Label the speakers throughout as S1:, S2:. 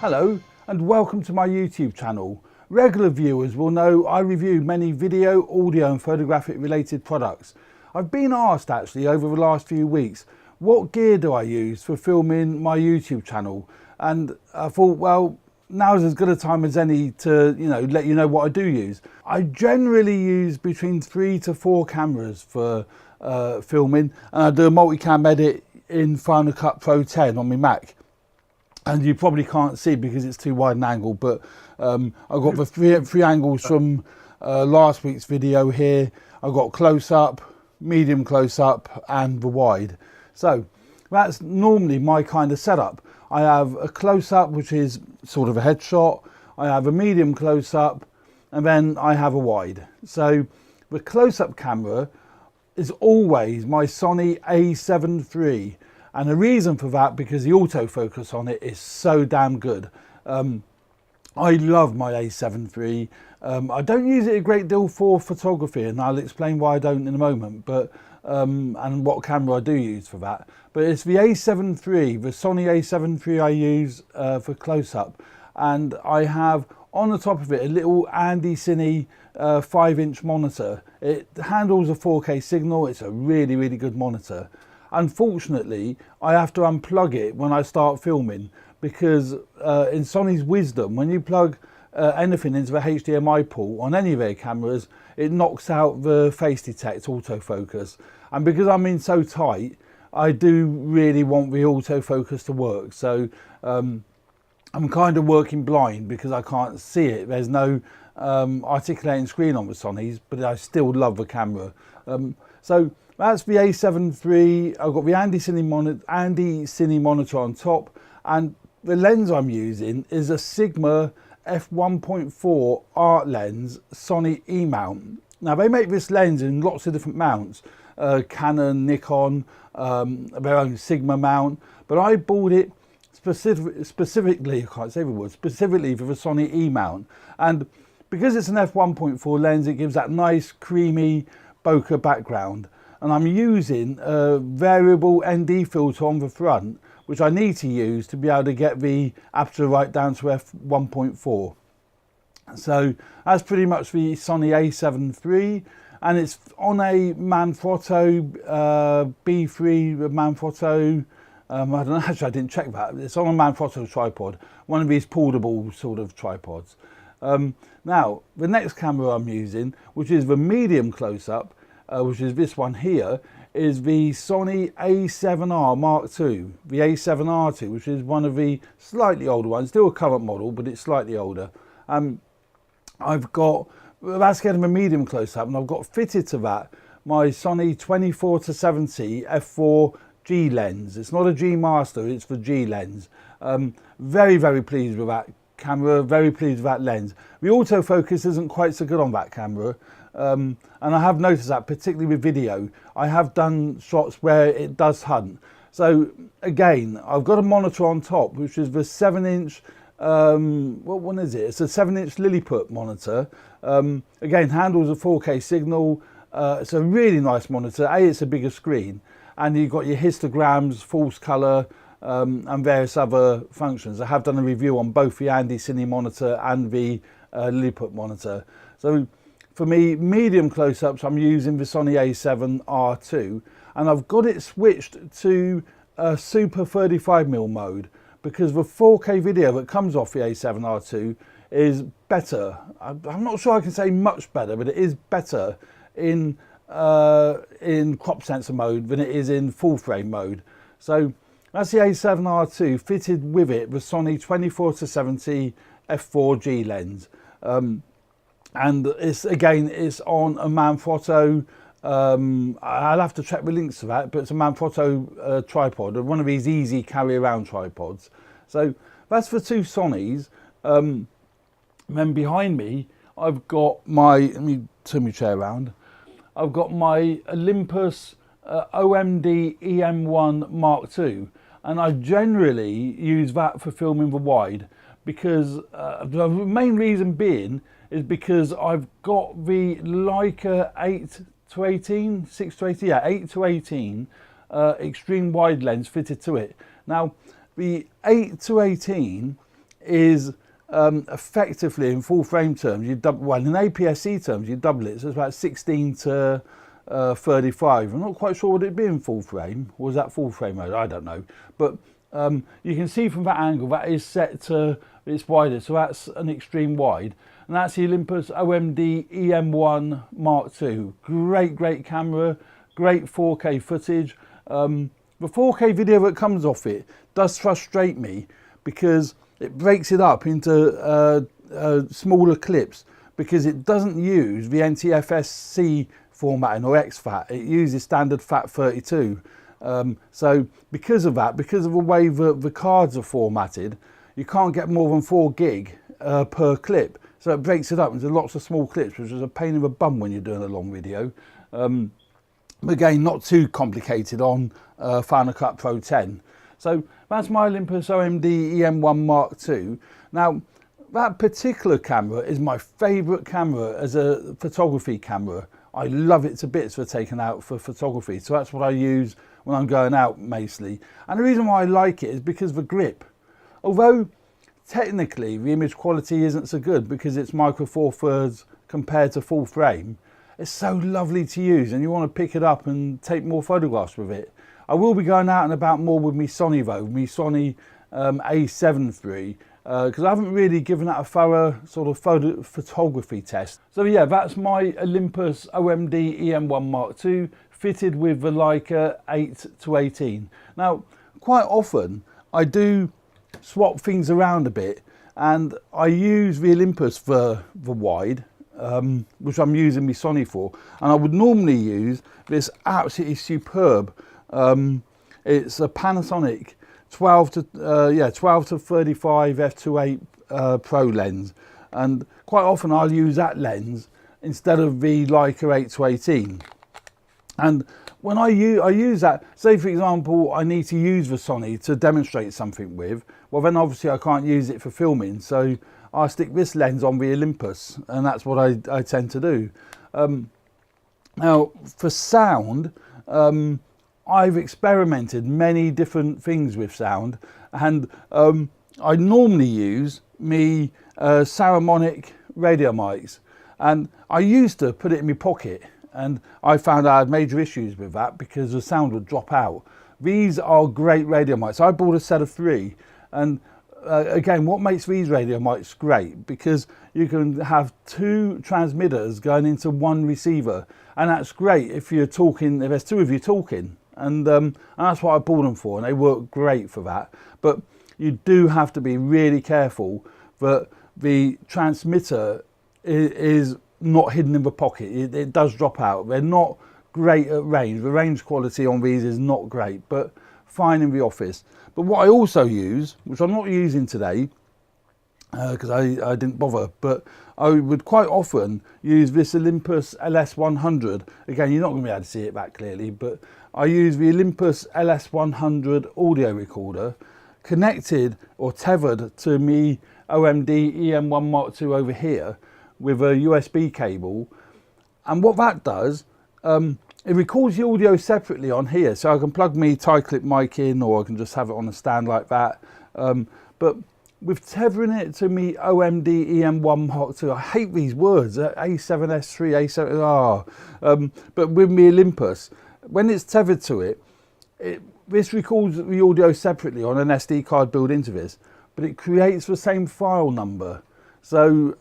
S1: Hello and welcome to my YouTube channel. Regular viewers will know I review many video, audio and photographic related products. I've been asked actually over the last few weeks, what gear do I use for filming my YouTube channel? And I thought, well, now's as good a time as any to let you know what I do use. I generally use between 3 to 4 cameras for filming, and I do a multicam edit in Final Cut Pro 10 on my Mac. And you probably can't see because it's too wide an angle, but I've got the three angles from last week's video here. I've got close up, medium close up and the wide. So that's normally my kind of setup. I have a close up, which is sort of a headshot. I have a medium close up, and then I have a wide. So the close up camera is always my Sony A7 III. And the reason for that, because the autofocus on it is so damn good. I love my A7 III. I don't use it a great deal for photography, and I'll explain why I don't in a moment, but and what camera I do use for that. But it's the A7 III, the Sony A7 III I use for close-up. And I have on the top of it a little Andy Cine 5-inch monitor. It handles a 4K signal. It's a really, really good monitor. Unfortunately, I have to unplug it when I start filming because in Sony's wisdom, when you plug anything into the HDMI port on any of their cameras, it knocks out the face detect autofocus. And because I'm in so tight, I do really want the autofocus to work. So I'm kind of working blind because I can't see it. There's no articulating screen on the Sonys, but I still love the camera. So that's the A7 III. I've got the Andy Cine monitor on top, and the lens I'm using is a Sigma f1.4 art lens Sony E-mount. Now they make this lens in lots of different mounts, Canon, Nikon, their own Sigma mount, but I bought it specifically, I can't say the word, specifically for the Sony E-mount. And because it's an f1.4 lens, it gives that nice creamy bokeh background. And I'm using a variable ND filter on the front, which I need to use to be able to get the aperture right down to f1.4. So that's pretty much the Sony A7 III, and it's on a Manfrotto B3 Manfrotto. I don't know, actually I didn't check that. It's on a Manfrotto tripod, one of these portable sort of tripods. Now, the next camera I'm using, which is the medium close-up, which is this one here, is the Sony A7R Mark II, the A7R II, which is one of the slightly older ones, still a current model, but it's slightly older. I've got, that's getting a medium close-up, and I've got fitted to that my Sony 24-70 f4 G lens. It's not a G Master, it's the G lens. Very, very pleased with that camera, very pleased with that lens. The autofocus isn't quite so good on that camera. And I have noticed that, particularly with video. I have done shots where it does hunt. So again, I've got a monitor on top, which is the 7-inch, what one is it? It's a 7-inch Lilliput monitor. Again, handles a 4K signal. It's a really nice monitor. It's a bigger screen. And you've got your histograms, false color, and various other functions. I have done a review on both the Andy Cine monitor and the Lilliput monitor. So for me, medium close-ups, I'm using the Sony A7R II, and I've got it switched to a Super 35mm mode because the 4K video that comes off the A7R II is better. I'm not sure I can say much better, but it is better in crop sensor mode than it is in full frame mode. So that's the A7R II fitted with it, the Sony 24-70 f4G lens. And it's on a Manfrotto, I'll have to check the links to that, but it's a Manfrotto tripod, one of these easy carry around tripods. So that's for 2 Sonys. And then behind me, I've got my, let me turn my chair around. I've got my Olympus OMD EM1 Mark II, and I generally use that for filming the wide because the main reason being is because I've got the Leica 8-18, 6-18, yeah, 8-18 extreme wide lens fitted to it. Now, the 8-18 is effectively, in full frame terms, you double, well, in APS-C terms, you double it, so it's about 16 to 35. I'm not quite sure what it'd be in full frame. Or was that full frame mode? I don't know. But you can see from that angle that is set to its widest, so that's an extreme wide. And that's the Olympus OMD EM1 Mark II. Great camera, great 4K footage. The 4K video that comes off it does frustrate me because it breaks it up into smaller clips, because it doesn't use the NTFS-C formatting or exFAT. It uses standard FAT32. So because of that, because of the way the cards are formatted, you can't get more than 4 gig per clip. So it breaks it up into lots of small clips, which is a pain in the bum when you're doing a long video. Again, not too complicated on Final Cut Pro 10. So that's my Olympus OMD EM1 Mark II. Now, that particular camera is my favourite camera as a photography camera. I love it to bits for taking out for photography. So that's what I use when I'm going out mostly. And the reason why I like it is because of the grip. Although technically the image quality isn't so good because it's micro four thirds compared to full frame, it's so lovely to use and you want to pick it up and take more photographs with it. I will be going out and about more with my Sony though, my Sony A7 III, because I haven't really given that a thorough sort of photography test. So yeah, that's my Olympus OMD EM1 Mark II fitted with the Leica 8-18. Now, quite often I do swap things around a bit and I use the Olympus for the wide, which I'm using my Sony for, and I would normally use this absolutely superb, it's a Panasonic 12 to 35 f2.8 Pro lens, and quite often I'll use that lens instead of the Leica 8-18. And when I use that, say for example I need to use the Sony to demonstrate something with, well then obviously I can't use it for filming, so I stick this lens on the Olympus, and that's what I tend to do. Now for sound, I've experimented many different things with sound, and I normally use me Saramonic radio mics, and I used to put it in my pocket, and I found I had major issues with that because the sound would drop out. These are great radio mics. I bought a set of 3, and again, what makes these radio mics great, because you can have 2 transmitters going into 1 receiver, and that's great if you're talking, if there's 2 of you talking, and that's what I bought them for, and they work great for that. But you do have to be really careful that the transmitter is not hidden in the pocket. It does drop out. They're not great at range. The range quality on these is not great, but fine in the office. But what I also use, which I'm not using today because I didn't bother, but I would quite often use this Olympus LS100. Again, you're not going to be able to see it that clearly, but I use the Olympus LS100 audio recorder connected or tethered to me OMD EM1 Mark II over here with a USB cable. And what that does, it records the audio separately on here, so I can plug me tie-clip mic in, or I can just have it on a stand like that. But with tethering it to me OMD EM1 Mark II, I hate these words, A7S3, A7R, but with me Olympus, when it's tethered to it, this records the audio separately on an SD card built into this, but it creates the same file number. So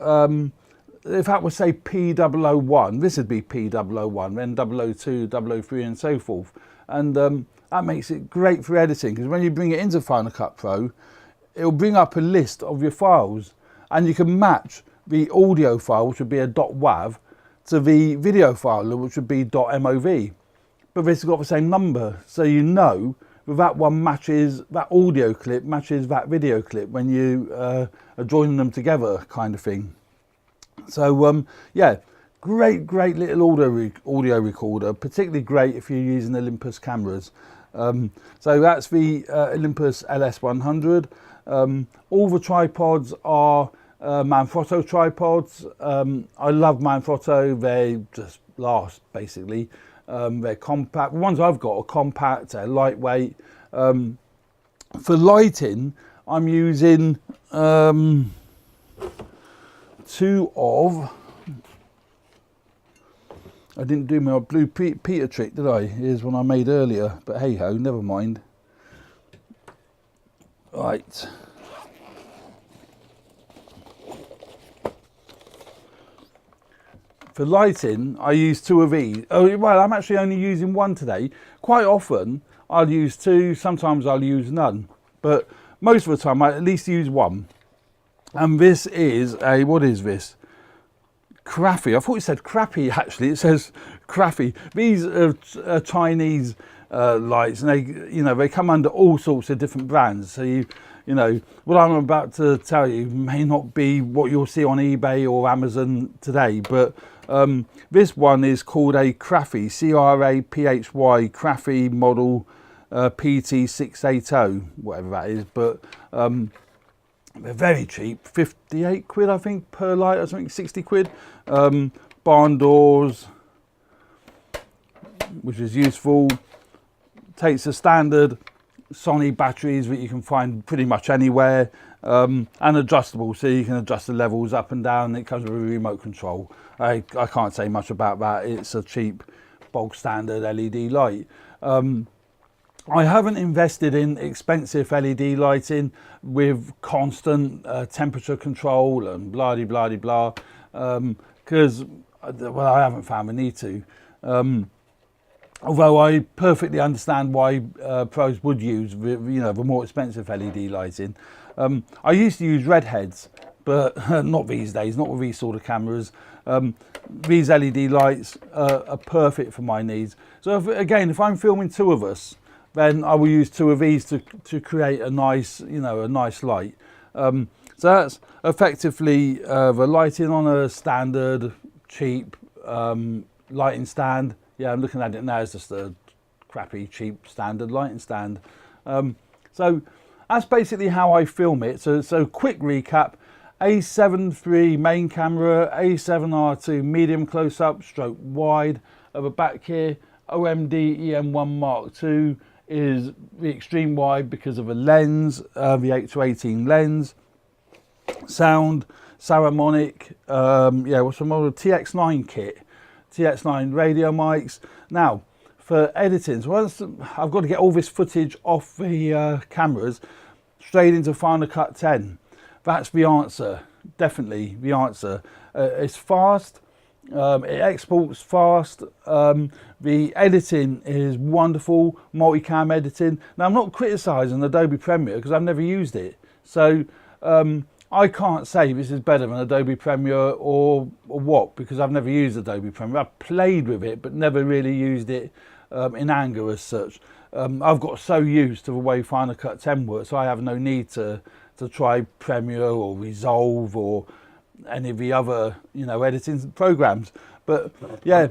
S1: if that was say P001, this would be P001, then 002, 003 and so forth. And that makes it great for editing, because when you bring it into Final Cut Pro, it'll bring up a list of your files, and you can match the audio file, which would be a .wav, to the video file, which would be .mov. But this has got the same number, so you know that one matches, that audio clip matches that video clip when you are joining them together, kind of thing. So yeah, great little audio recorder, particularly great if you're using Olympus cameras. So that's the Olympus LS100. All the tripods are Manfrotto tripods. I love Manfrotto, they just last basically. They're compact. The ones I've got are compact, they're lightweight. For lighting, I'm using two of, I didn't do my Blue Peter trick, did I? Here's one I made earlier, but hey ho, never mind. Right. For lighting, I use two of these. Oh, well, I'm actually only using one today. Quite often, I'll use two, sometimes I'll use none. But most of the time, I at least use one. And this is a, what is this? Crappy. I thought it said crappy, actually. It says crappy. These are Chinese lights, and they come under all sorts of different brands. So you know, what I'm about to tell you may not be what you'll see on eBay or Amazon today, but this one is called a Craphy, C-R-A-P-H-Y, Craphy model PT680, whatever that is, but they're very cheap, 58 quid I think per light or something, 60 quid. Barn doors, which is useful. Takes the standard Sony batteries that you can find pretty much anywhere, and adjustable, so you can adjust the levels up and down. It comes with a remote control. I can't say much about that. It's a cheap bog standard LED light. I haven't invested in expensive LED lighting with constant temperature control and blah de blah de blah, because well, I haven't found the need to. Although I perfectly understand why pros would use the more expensive LED lighting. I used to use redheads, but not these days, not with these sort of cameras. These LED lights are perfect for my needs. So if I'm filming two of us, then I will use two of these to create a nice, a nice light. So that's effectively the lighting on a standard, cheap lighting stand. Yeah, I'm looking at it now, it's just a crappy, cheap, standard lighting stand. So that's basically how I film it. So quick recap: A7 III main camera, A7R2 medium close-up, stroke wide. At the back here, OMD EM1 Mark II is the extreme wide because of a lens, the 8-18 lens. Sound, Saramonic, what's the model? TX9 kit. TX9 radio mics. Now, for editing, so once I've got to get all this footage off the cameras straight into Final Cut 10. That's the answer, definitely the answer. It's fast, it exports fast, the editing is wonderful, multicam editing. Now, I'm not criticising Adobe Premiere because I've never used it, so I can't say this is better than Adobe Premiere or what, because I've never used Adobe Premiere. I've played with it, but never really used it in anger as such. I've got so used to the way Final Cut 10 works, so I have no need to try Premiere or Resolve or any of the other, editing programs. But yeah,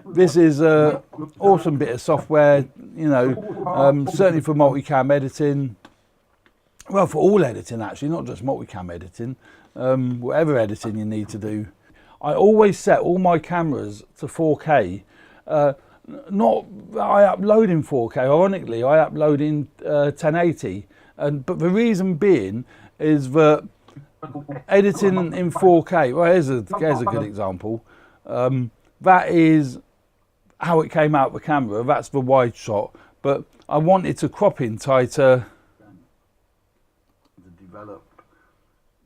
S1: this is an awesome bit of software, certainly for multicam editing. Well, for all editing actually, not just multicam editing, whatever editing you need to do. I always set all my cameras to 4K. Not that I upload in 4K, ironically, I upload in 1080. But the reason being is that editing in 4K, well, here's a good example. That is how it came out the camera, that's the wide shot, but I wanted to crop in tighter. Develop.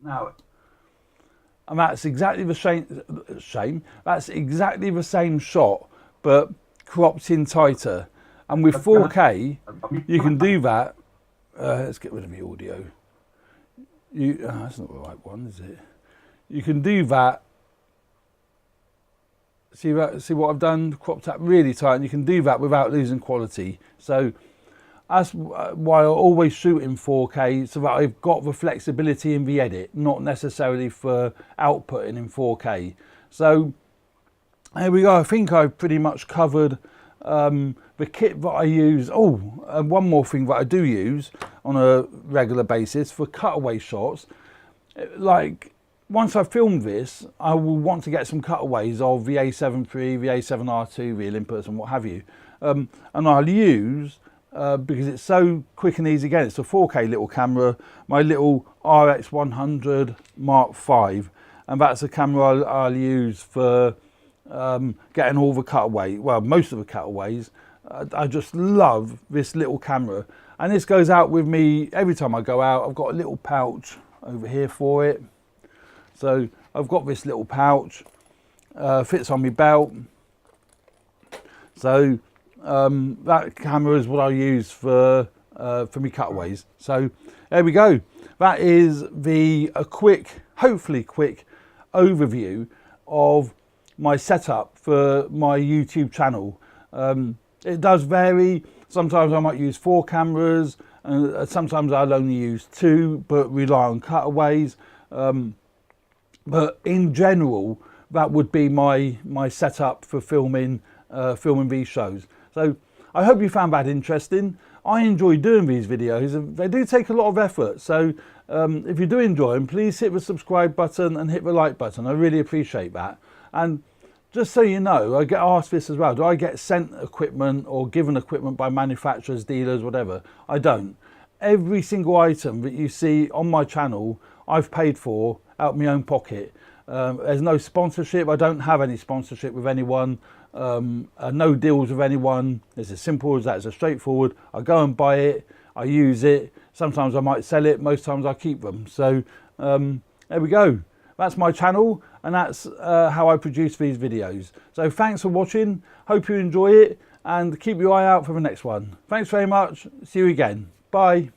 S1: Now, and that's exactly the that's exactly the same shot, but cropped in tighter. And with 4K, you can do that. Let's get rid of the audio. That's not the right one, is it? You can do that. See what I've done? Cropped up really tight, and you can do that without losing quality. So that's why I always shoot in 4K, so that I've got the flexibility in the edit, not necessarily for outputting in 4K. So here we go. I think I've pretty much covered the kit that I use. Oh, and one more thing that I do use on a regular basis for cutaway shots. Like, once I've filmed this, I will want to get some cutaways of the A7 III, the A7R2, the Olympus and what have you. And I'll use because it's so quick and easy. Again, it's a 4K little camera, my little RX100 Mark V, and that's a camera I'll use for getting all the cutaways, well, most of the cutaways. I just love this little camera, and this goes out with me every time I go out. I've got a little pouch over here for it, so I've got this little pouch, fits on my belt. So that camera is what I use for me cutaways. So there we go. That is a quick, hopefully quick overview of my setup for my YouTube channel. It does vary. Sometimes I might use 4 cameras, and sometimes I'll only use 2, but rely on cutaways. But in general, that would be my setup for filming these shows. So I hope you found that interesting. I enjoy doing these videos, and they do take a lot of effort. So if you do enjoy them, please hit the subscribe button and hit the like button. I really appreciate that. And just so you know, I get asked this as well. Do I get sent equipment or given equipment by manufacturers, dealers, whatever? I don't. Every single item that you see on my channel, I've paid for out of my own pocket. There's no sponsorship. I don't have any sponsorship with anyone. No deals with anyone. It's as simple as that. It's as straightforward. I go and buy it. I use it. Sometimes I might sell it. Most times I keep them. So there we go. That's my channel, and that's how I produce these videos. So thanks for watching. Hope you enjoy it, and keep your eye out for the next one. Thanks very much. See you again. Bye.